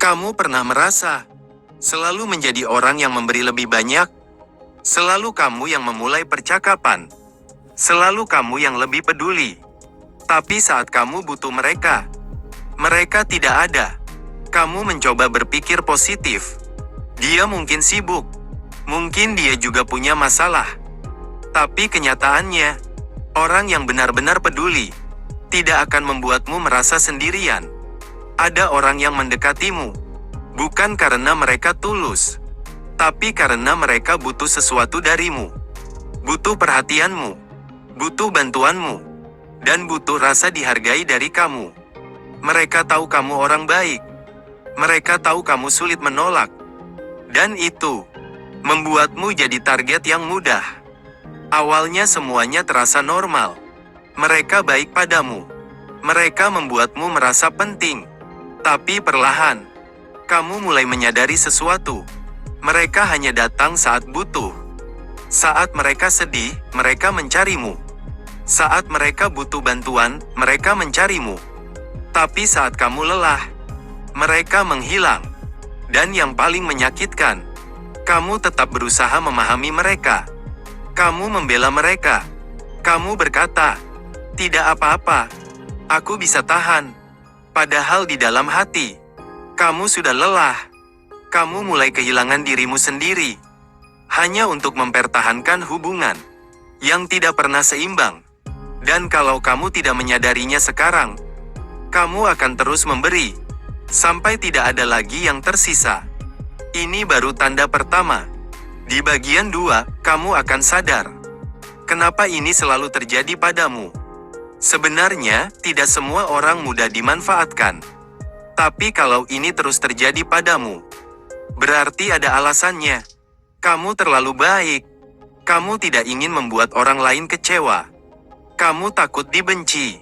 Kamu pernah merasa selalu menjadi orang yang memberi lebih banyak? Selalu kamu yang memulai percakapan. Selalu kamu yang lebih peduli. Tapi saat kamu butuh mereka, mereka tidak ada. Kamu mencoba berpikir positif. Dia mungkin sibuk. Mungkin dia juga punya masalah. Tapi kenyataannya, orang yang benar-benar peduli tidak akan membuatmu merasa sendirian. Ada orang yang mendekatimu, bukan karena mereka tulus, tapi karena mereka butuh sesuatu darimu. Butuh perhatianmu, butuh bantuanmu, dan butuh rasa dihargai dari kamu. Mereka tahu kamu orang baik. Mereka tahu kamu sulit menolak. Dan itu membuatmu jadi target yang mudah. Awalnya semuanya terasa normal. Mereka baik padamu. Mereka membuatmu merasa penting. Tapi perlahan, kamu mulai menyadari sesuatu. Mereka hanya datang saat butuh. Saat mereka sedih, mereka mencarimu. Saat mereka butuh bantuan, mereka mencarimu. Tapi saat kamu lelah, mereka menghilang. Dan yang paling menyakitkan, kamu tetap berusaha memahami mereka. Kamu membela mereka. Kamu berkata, "Tidak apa-apa. Aku bisa tahan." Padahal di dalam hati, kamu sudah lelah. Kamu mulai kehilangan dirimu sendiri. Hanya untuk mempertahankan hubungan yang tidak pernah seimbang. Dan kalau kamu tidak menyadarinya sekarang, kamu akan terus memberi sampai tidak ada lagi yang tersisa. Ini baru tanda pertama. Di bagian 2, kamu akan sadar kenapa ini selalu terjadi padamu. Sebenarnya, tidak semua orang mudah dimanfaatkan. Tapi kalau ini terus terjadi padamu, berarti ada alasannya. Kamu terlalu baik. Kamu tidak ingin membuat orang lain kecewa. Kamu takut dibenci.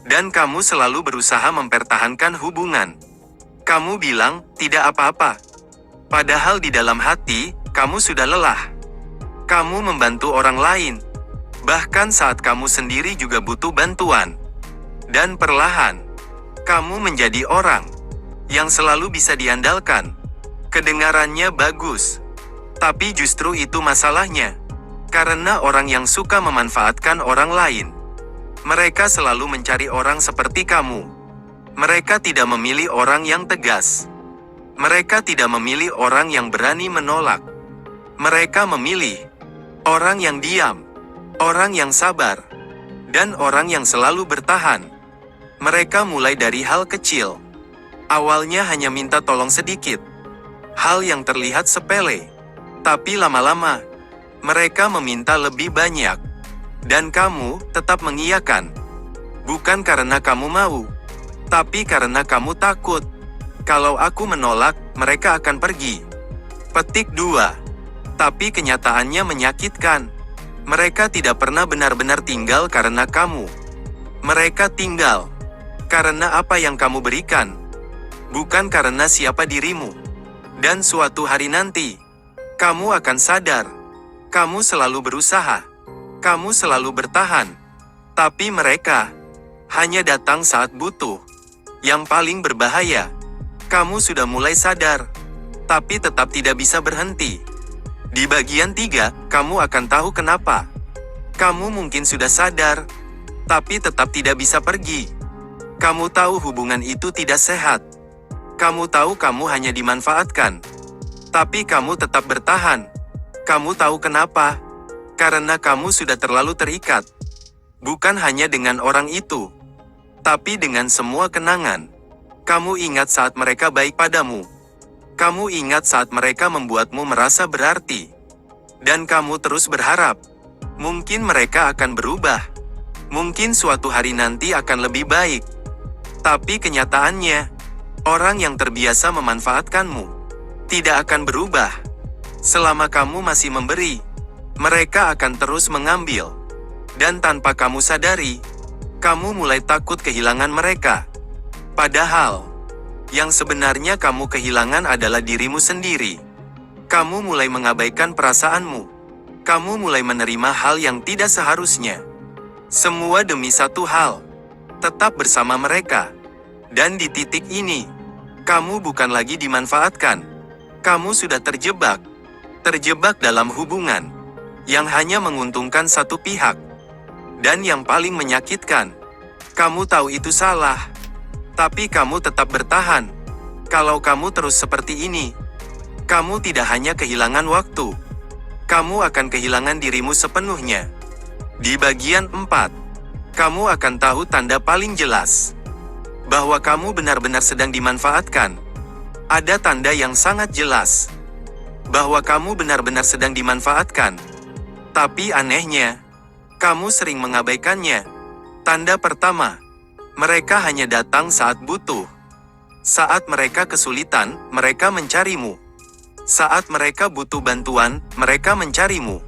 Dan kamu selalu berusaha mempertahankan hubungan. Kamu bilang, "Tidak apa-apa." Padahal di dalam hati, kamu sudah lelah. Kamu membantu orang lain. Bahkan saat kamu sendiri juga butuh bantuan. Dan perlahan, kamu menjadi orang yang selalu bisa diandalkan. Kedengarannya bagus. Tapi justru itu masalahnya. Karena orang yang suka memanfaatkan orang lain, mereka selalu mencari orang seperti kamu. Mereka tidak memilih orang yang tegas. Mereka tidak memilih orang yang berani menolak. Mereka memilih orang yang diam. Orang yang sabar, dan orang yang selalu bertahan. Mereka mulai dari hal kecil. Awalnya hanya minta tolong sedikit. Hal yang terlihat sepele. Tapi lama-lama, mereka meminta lebih banyak. Dan kamu tetap mengiyakan. Bukan karena kamu mau, tapi karena kamu takut. Kalau aku menolak, mereka akan pergi. Petik 2. Tapi kenyataannya menyakitkan. Mereka tidak pernah benar-benar tinggal karena kamu. Mereka tinggal karena apa yang kamu berikan, bukan karena siapa dirimu. Dan suatu hari nanti, kamu akan sadar. Kamu selalu berusaha. Kamu selalu bertahan. Tapi mereka hanya datang saat butuh. Yang paling berbahaya, kamu sudah mulai sadar, tapi tetap tidak bisa berhenti. Di bagian 3, kamu akan tahu kenapa. Kamu mungkin sudah sadar, tapi tetap tidak bisa pergi. Kamu tahu hubungan itu tidak sehat. Kamu tahu kamu hanya dimanfaatkan. Tapi kamu tetap bertahan. Kamu tahu kenapa? Karena kamu sudah terlalu terikat. Bukan hanya dengan orang itu, tapi dengan semua kenangan. Kamu ingat saat mereka baik padamu. Kamu ingat saat mereka membuatmu merasa berarti. Dan kamu terus berharap, mungkin mereka akan berubah. Mungkin suatu hari nanti akan lebih baik. Tapi kenyataannya, orang yang terbiasa memanfaatkanmu tidak akan berubah. Selama kamu masih memberi, mereka akan terus mengambil. Dan tanpa kamu sadari, kamu mulai takut kehilangan mereka. Padahal, yang sebenarnya kamu kehilangan adalah dirimu sendiri. Kamu mulai mengabaikan perasaanmu. Kamu mulai menerima hal yang tidak seharusnya. Semua demi satu hal. Tetap bersama mereka. Dan di titik ini, Kamu bukan lagi dimanfaatkan. Kamu sudah terjebak. Terjebak dalam hubungan yang hanya menguntungkan satu pihak. Dan yang paling menyakitkan, kamu tahu itu salah, tapi kamu tetap bertahan. Kalau kamu terus seperti ini, kamu tidak hanya kehilangan waktu, kamu akan kehilangan dirimu sepenuhnya. Di bagian 4, kamu akan tahu tanda paling jelas bahwa kamu benar-benar sedang dimanfaatkan. Ada tanda yang sangat jelas bahwa kamu benar-benar sedang dimanfaatkan. Tapi anehnya, kamu sering mengabaikannya. Tanda pertama, mereka hanya datang saat butuh. Saat mereka kesulitan, mereka mencarimu. Saat mereka butuh bantuan, mereka mencarimu.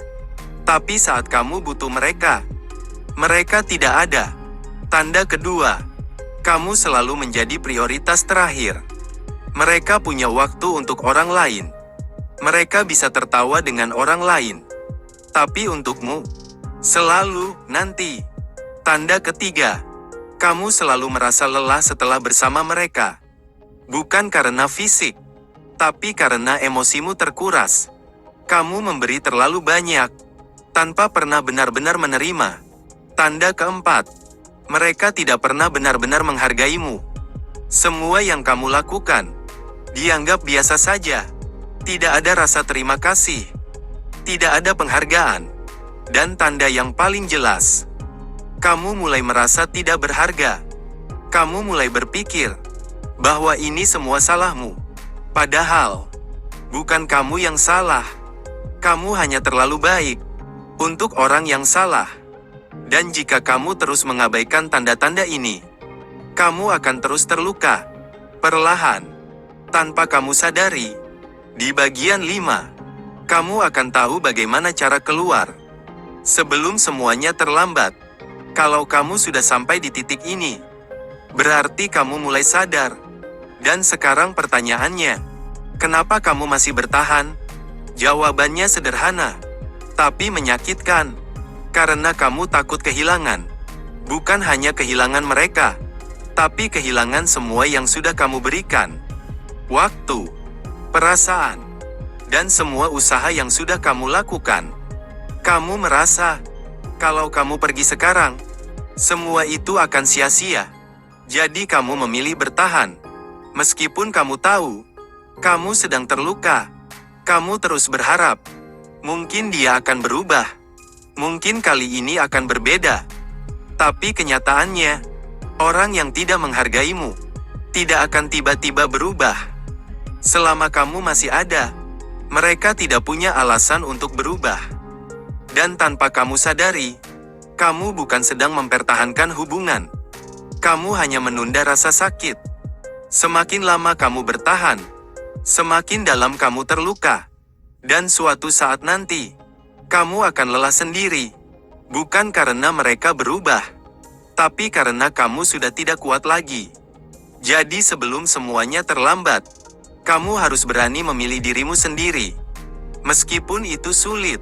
Tapi saat kamu butuh mereka, mereka tidak ada. Tanda kedua, kamu selalu menjadi prioritas terakhir. Mereka punya waktu untuk orang lain. Mereka bisa tertawa dengan orang lain. Tapi untukmu, selalu nanti. Tanda ketiga, kamu selalu merasa lelah setelah bersama mereka. Bukan karena fisik, tapi karena emosimu terkuras. Kamu memberi terlalu banyak, tanpa pernah benar-benar menerima. Tanda keempat, mereka tidak pernah benar-benar menghargaimu. Semua yang kamu lakukan dianggap biasa saja. Tidak ada rasa terima kasih. Tidak ada penghargaan. Dan tanda yang paling jelas, kamu mulai merasa tidak berharga. Kamu mulai berpikir bahwa ini semua salahmu. Padahal, bukan kamu yang salah. Kamu hanya terlalu baik untuk orang yang salah. Dan jika kamu terus mengabaikan tanda-tanda ini, kamu akan terus terluka, perlahan, tanpa kamu sadari. Di bagian 5, kamu akan tahu bagaimana cara keluar sebelum semuanya terlambat. Kalau kamu sudah sampai di titik ini, berarti kamu mulai sadar. Dan sekarang pertanyaannya, kenapa kamu masih bertahan? Jawabannya sederhana, tapi menyakitkan. Karena kamu takut kehilangan. Bukan hanya kehilangan mereka, tapi kehilangan semua yang sudah kamu berikan. Waktu, perasaan, dan semua usaha yang sudah kamu lakukan. Kamu merasa, kalau kamu pergi sekarang, semua itu akan sia-sia. Jadi kamu memilih bertahan. Meskipun kamu tahu, kamu sedang terluka. Kamu terus berharap, mungkin dia akan berubah. Mungkin kali ini akan berbeda. Tapi kenyataannya, orang yang tidak menghargaimu, tidak akan tiba-tiba berubah. Selama kamu masih ada, mereka tidak punya alasan untuk berubah. Dan tanpa kamu sadari, kamu bukan sedang mempertahankan hubungan. Kamu hanya menunda rasa sakit. Semakin lama kamu bertahan, semakin dalam kamu terluka. Dan suatu saat nanti, kamu akan lelah sendiri. Bukan karena mereka berubah, tapi karena kamu sudah tidak kuat lagi. Jadi sebelum semuanya terlambat, kamu harus berani memilih dirimu sendiri. Meskipun itu sulit,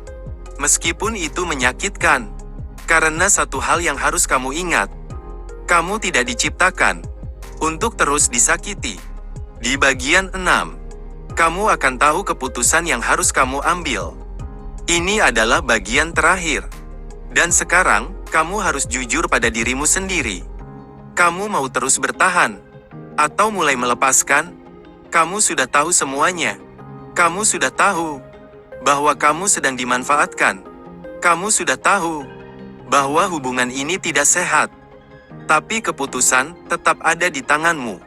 meskipun itu menyakitkan. Karena satu hal yang harus kamu ingat, kamu tidak diciptakan untuk terus disakiti. Di bagian 6, kamu akan tahu keputusan yang harus kamu ambil. Ini adalah bagian terakhir. Dan sekarang, kamu harus jujur pada dirimu sendiri. Kamu mau terus bertahan, atau mulai melepaskan? Kamu sudah tahu semuanya. Kamu sudah tahu bahwa kamu sedang dimanfaatkan. Kamu sudah tahu bahwa hubungan ini tidak sehat. Tapi keputusan tetap ada di tanganmu.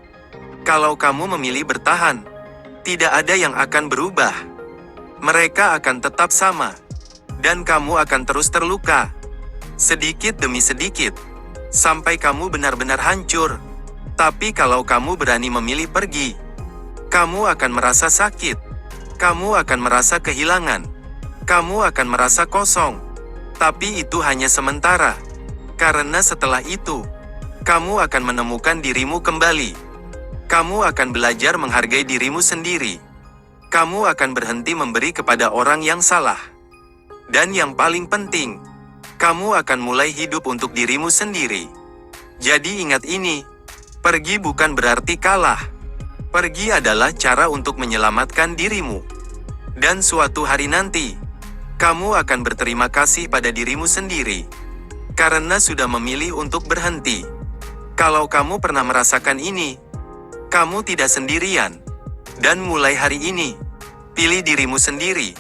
Kalau kamu memilih bertahan, tidak ada yang akan berubah. Mereka akan tetap sama. Dan kamu akan terus terluka. Sedikit demi sedikit. Sampai kamu benar-benar hancur. Tapi kalau kamu berani memilih pergi, kamu akan merasa sakit. Kamu akan merasa kehilangan. Kamu akan merasa kosong. Tapi itu hanya sementara. Karena setelah itu, kamu akan menemukan dirimu kembali. Kamu akan belajar menghargai dirimu sendiri. Kamu akan berhenti memberi kepada orang yang salah. Dan yang paling penting, kamu akan mulai hidup untuk dirimu sendiri. Jadi ingat ini, pergi bukan berarti kalah. Pergi adalah cara untuk menyelamatkan dirimu. Dan suatu hari nanti, kamu akan berterima kasih pada dirimu sendiri. Karena sudah memilih untuk berhenti. Kalau kamu pernah merasakan ini, kamu tidak sendirian. Dan mulai hari ini, pilih dirimu sendiri.